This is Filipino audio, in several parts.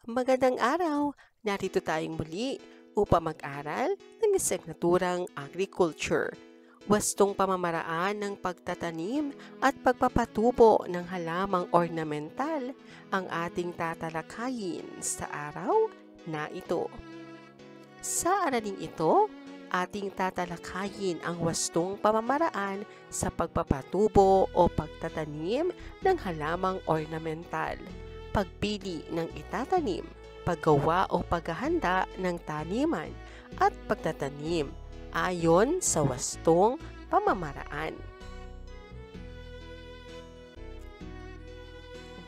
Magandang araw! Narito tayong muli upang mag-aral ng asignaturang Agriculture. Wastong pamamaraan ng pagtatanim at pagpapatubo ng halamang ornamental ang ating tatalakayin sa araw na ito. Sa araling ito, ating tatalakayin ang wastong pamamaraan sa pagpapatubo o pagtatanim ng halamang ornamental, pagpili ng itatanim, paggawa o paghahanda ng taniman, at pagtatanim ayon sa wastong pamamaraan.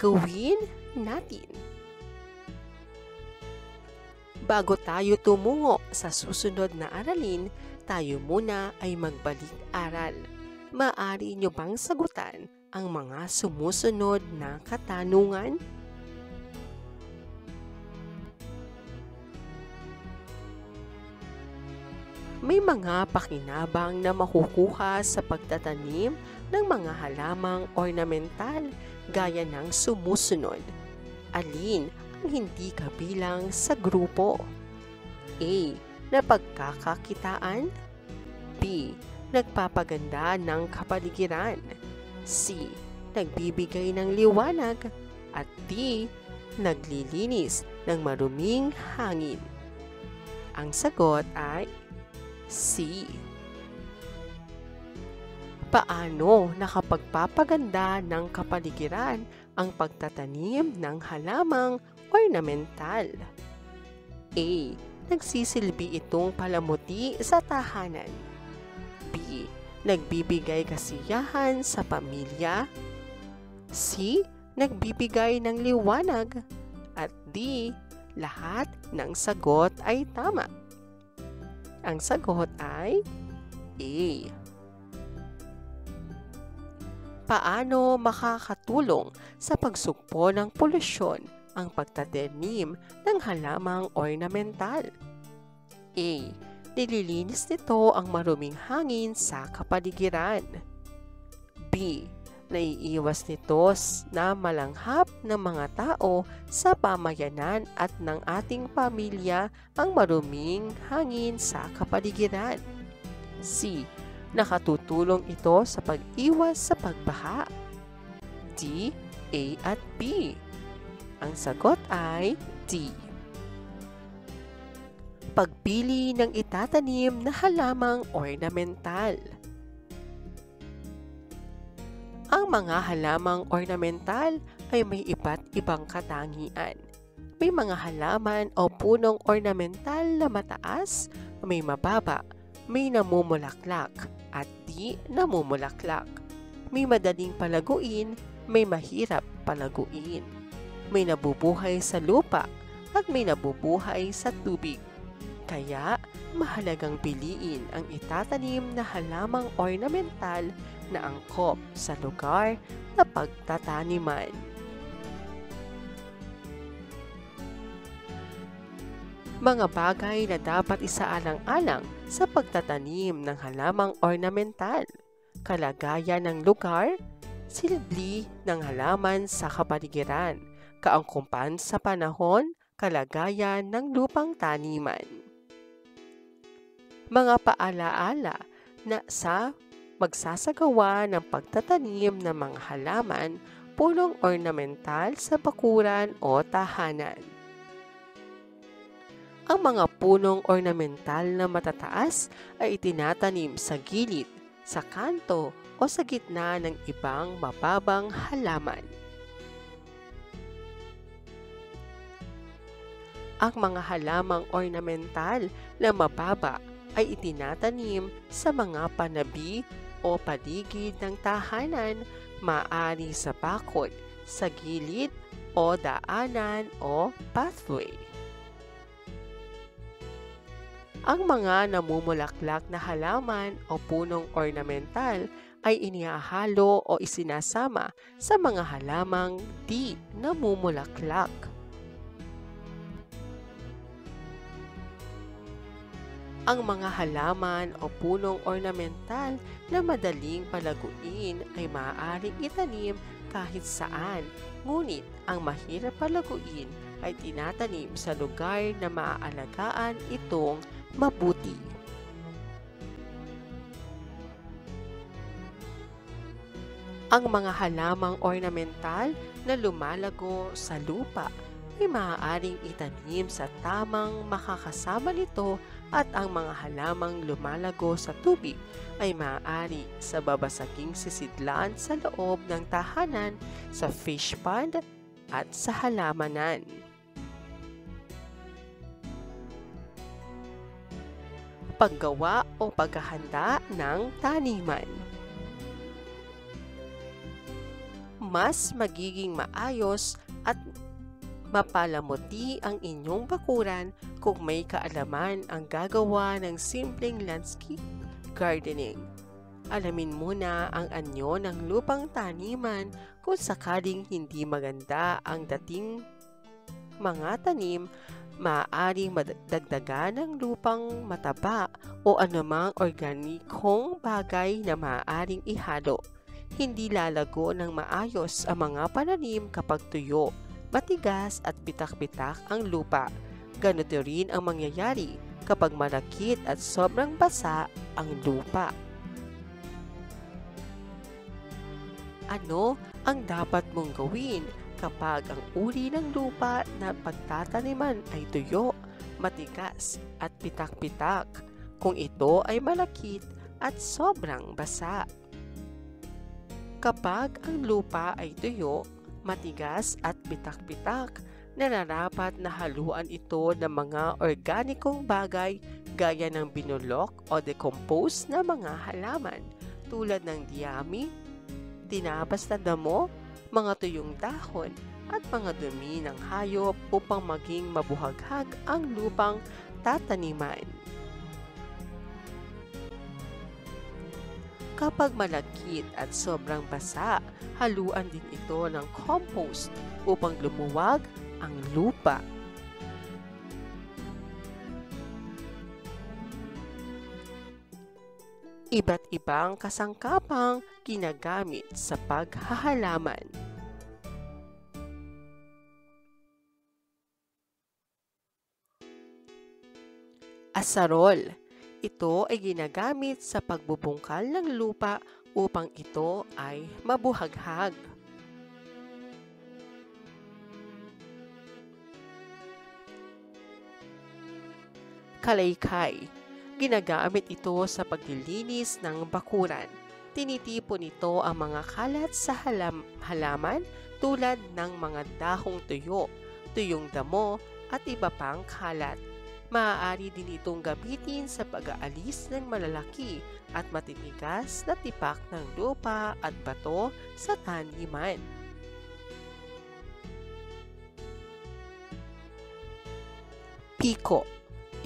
Gawin natin. Bago tayo tumungo sa susunod na aralin, tayo muna ay magbalik-aral. Maaari nyo bang sagutan ang mga sumusunod na katanungan? May mga pakinabang na makukuha sa pagtatanim ng mga halamang ornamental gaya ng sumusunod. Alin ang hindi kabilang sa grupo? A. Napagkakakitaan. B. Nagpapaganda ng kapaligiran. C. Nagbibigay ng liwanag. At D. Naglilinis ng maruming hangin. Ang sagot ay C. Paano nakapagpapaganda ng kapaligiran ang pagtatanim ng halamang ornamental? A. Nagsisilbi itong palamuti sa tahanan. B. Nagbibigay kasiyahan sa pamilya. C. Nagbibigay ng liwanag. At D. Lahat ng sagot ay tama. Ang sagot ay A. Paano makakatulong sa pagsugpo ng polusyon ang pagtatanim ng halamang ornamental? A. Nililinis nito ang maruming hangin sa kapaligiran. B. Naiiwas nito na malanghap ng mga tao sa pamayanan at ng ating pamilya ang maruming hangin sa kapaligiran. C. Nakatutulong ito sa pag-iwas sa pagbaha. D, A at B. Ang sagot ay D. Pagpili ng itatanim na halamang ornamental. Ang mga halamang ornamental ay may iba't ibang katangian. May mga halaman o punong ornamental na mataas, may mababa, may namumulaklak, at di namumulaklak. May madaling palaguin, may mahirap palaguin. May nabubuhay sa lupa at may nabubuhay sa tubig. Kaya, mahalagang piliin ang itatanim na halamang ornamental na angkop sa lugar na pagtataniman. Mga bagay na dapat isaalang-alang sa pagtatanim ng halamang ornamental: kalagayan ng lugar, silbi ng halaman sa kapaligiran, kaangkupan sa panahon, kalagayan ng lupang taniman. Mga paalaala na sa magsasagawa ng pagtatanim ng mga halaman, punong ornamental sa bakuran o tahanan. Ang mga punong ornamental na matataas ay itinatanim sa gilid, sa kanto o sa gitna ng ibang mababang halaman. Ang mga halamang ornamental na mababa ay itinatanim sa mga panabi o paligid ng tahanan, maaari sa bakod, sa gilid o daanan o pathway. Ang mga namumulaklak na halaman o punong ornamental ay inihahalo o isinasama sa mga halamang di namumulaklak. Ang mga halaman o punong ornamental na madaling palaguin ay maaaring itanim kahit saan, ngunit ang mahirap palaguin ay tinatanim sa lugar na maaalagaan itong mabuti. Ang mga halamang ornamental na lumalago sa lupa ay maaaring itanim sa tamang makakasama nito, at ang mga halamang lumalago sa tubig ay maaari sa babasaging sisidlan sa loob ng tahanan, sa fish pond at sa halamanan. Paggawa o paghahanda ng taniman. Mas magiging maayos at mapalamuti ang inyong bakuran kung may kaalaman ang gagawa ng simpleng landscape gardening. Alamin muna ang anyo ng lupang taniman kung sakaling hindi maganda ang dating mga tanim. Maaaring madagdagan ng lupang mataba o anumang organikong bagay na maaaring ihalo. Hindi lalago ng maayos ang mga pananim kapag tuyo, matigas at bitak-bitak ang lupa. Ganito rin ang mangyayari kapag malakit at sobrang basa ang lupa. Ano ang dapat mong gawin kapag ang uri ng lupa na pagtataniman ay tuyo, matigas at bitak-bitak, kung ito ay malakit at sobrang basa? Kapag ang lupa ay tuyo, matigas at bitak-bitak, nararapat na haluan ito ng mga organikong bagay gaya ng binulok o decomposed na mga halaman tulad ng diyami, tinabas na damo, mga tuyong dahon at mga dumi ng hayop upang maging mabuhaghag ang lupang tataniman. Kapag malakit at sobrang basa, haluan din ito ng compost upang lumuwag ang lupa. Iba't ibang kasangkapang ginagamit sa paghahalaman. Asarol. Ito ay ginagamit sa pagbubungkal ng lupa upang ito ay mabuhaghag. Kalaykay. Ginagamit ito sa paglilinis ng bakuran. Tinitipon nito ang mga kalat sa halaman tulad ng mga dahong tuyo, tuyong damo at iba pang kalat. Maaari din itong gamitin sa pag-aalis ng malalaki at matitigas na tipak ng lupa at bato sa taniman. Piko.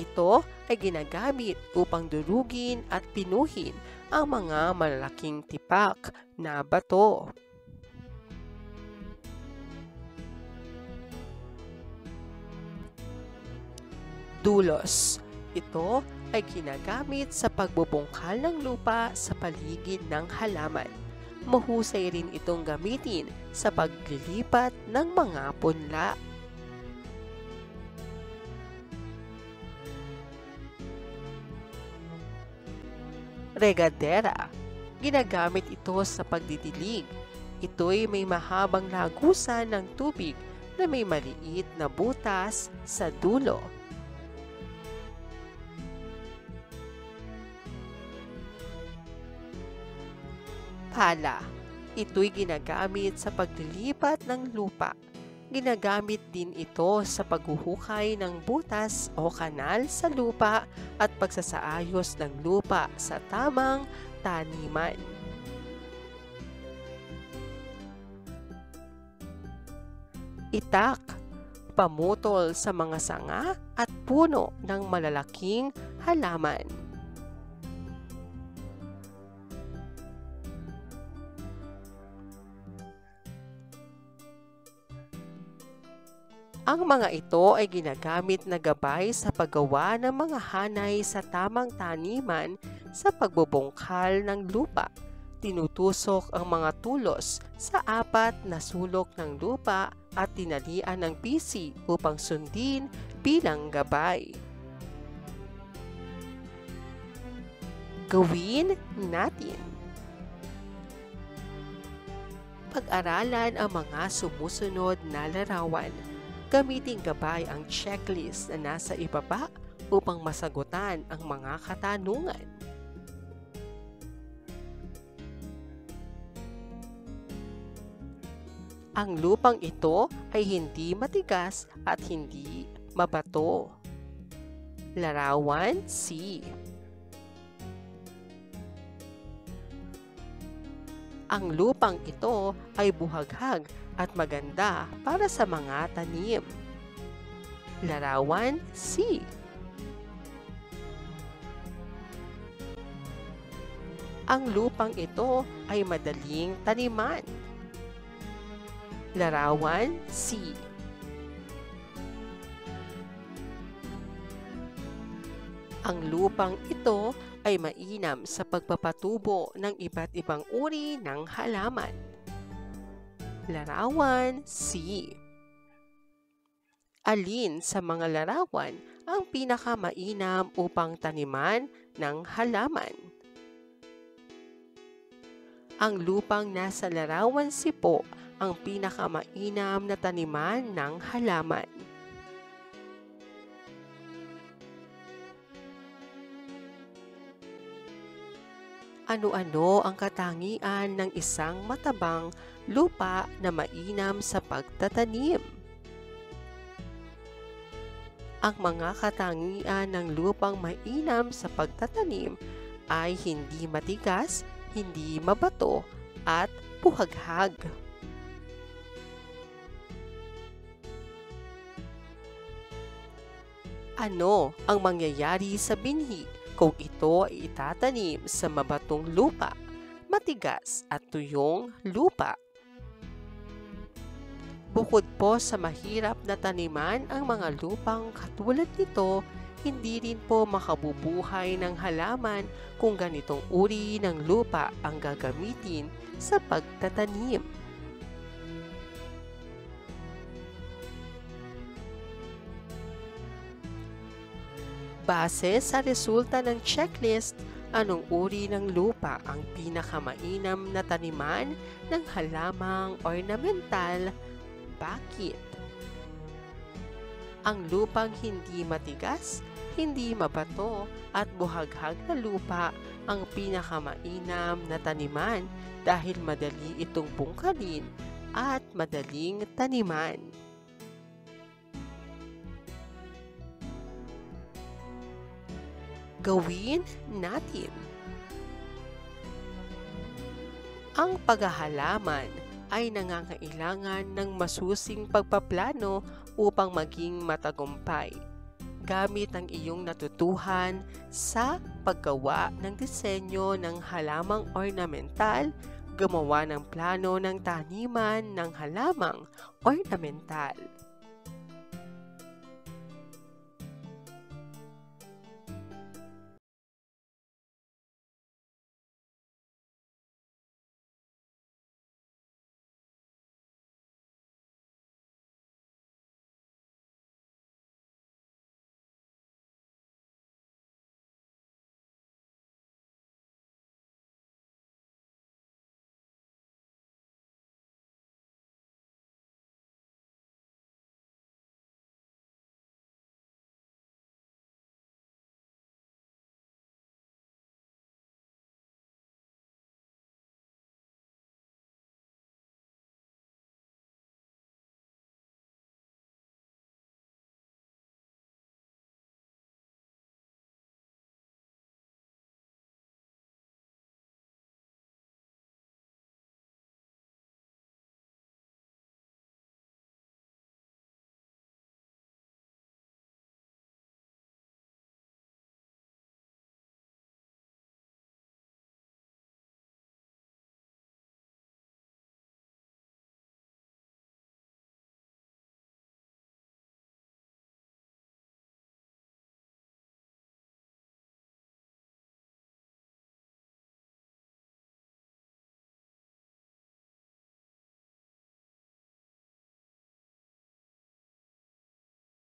Ito ay ginagamit upang durugin at pinuhin ang mga malalaking tipak na bato. Dulos. Ito ay ginagamit sa pagbubungkal ng lupa sa paligid ng halaman. Mahusay rin itong gamitin sa paglilipat ng mga punla. Regadera. Ginagamit ito sa pagdidilig. Ito'y may mahabang lagusan ng tubig na may maliit na butas sa dulo. Pala. Ito'y ginagamit sa paglilipat ng lupa. Ginagamit din ito sa paghuhukay ng butas o kanal sa lupa at pagsasaayos ng lupa sa tamang taniman. Itak. Pamutol sa mga sanga at puno ng malalaking halaman. Ang mga ito ay ginagamit na gabay sa paggawa ng mga hanay sa tamang taniman sa pagbubungkal ng lupa. Tinutusok ang mga tulos sa apat na sulok ng lupa at tinalian ng pisi upang sundin bilang gabay. Gawin natin. Pag-aralan ang mga sumusunod na larawan. Gamiting gabay ang checklist na nasa ibaba upang masagutan ang mga katanungan. Ang lupang ito ay hindi matigas at hindi mabato. Larawan C. Ang lupang ito ay buhaghag at maganda para sa mga tanim. Larawan C. Ang lupang ito ay madaling taniman. Larawan C. Ang lupang ito ay mainam sa pagpapatubo ng iba't ibang uri ng halaman. Larawan C. Alin sa mga larawan ang pinakamainam upang taniman ng halaman? Ang lupang nasa larawan C po ang pinakamainam na taniman ng halaman. Ano-ano ang katangian ng isang matabang lupa na mainam sa pagtatanim? Ang mga katangian ng lupang mainam sa pagtatanim ay hindi matigas, hindi mabato, at buhaghag. Ano ang mangyayari sa binhi kung ito ay itatanim sa mabatong lupa, matigas at tuyong lupa? Bukod po sa mahirap na taniman ang mga lupang katulad nito, hindi rin po makabubuhay ng halaman kung ganitong uri ng lupa ang gagamitin sa pagtatanim. Base sa resulta ng checklist, anong uri ng lupa ang pinakamainam na taniman ng halamang ornamental? Bakit? Ang lupang hindi matigas, hindi mabato at buhaghag na lupa ang pinakamainam na taniman dahil madali itong bungkalin at madaling taniman. Gawin natin. Ang paghahalaman ay nangangailangan ng masusing pagpaplano upang maging matagumpay. Gamit ang iyong natutuhan sa paggawa ng disenyo ng halamang ornamental, gumawa ng plano ng taniman ng halamang ornamental.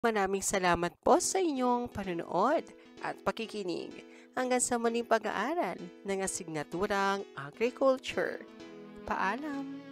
Maraming salamat po sa inyong panonood at pakikinig. Hanggang sa muling pag-aaral ng asignaturang Agriculture. Paalam!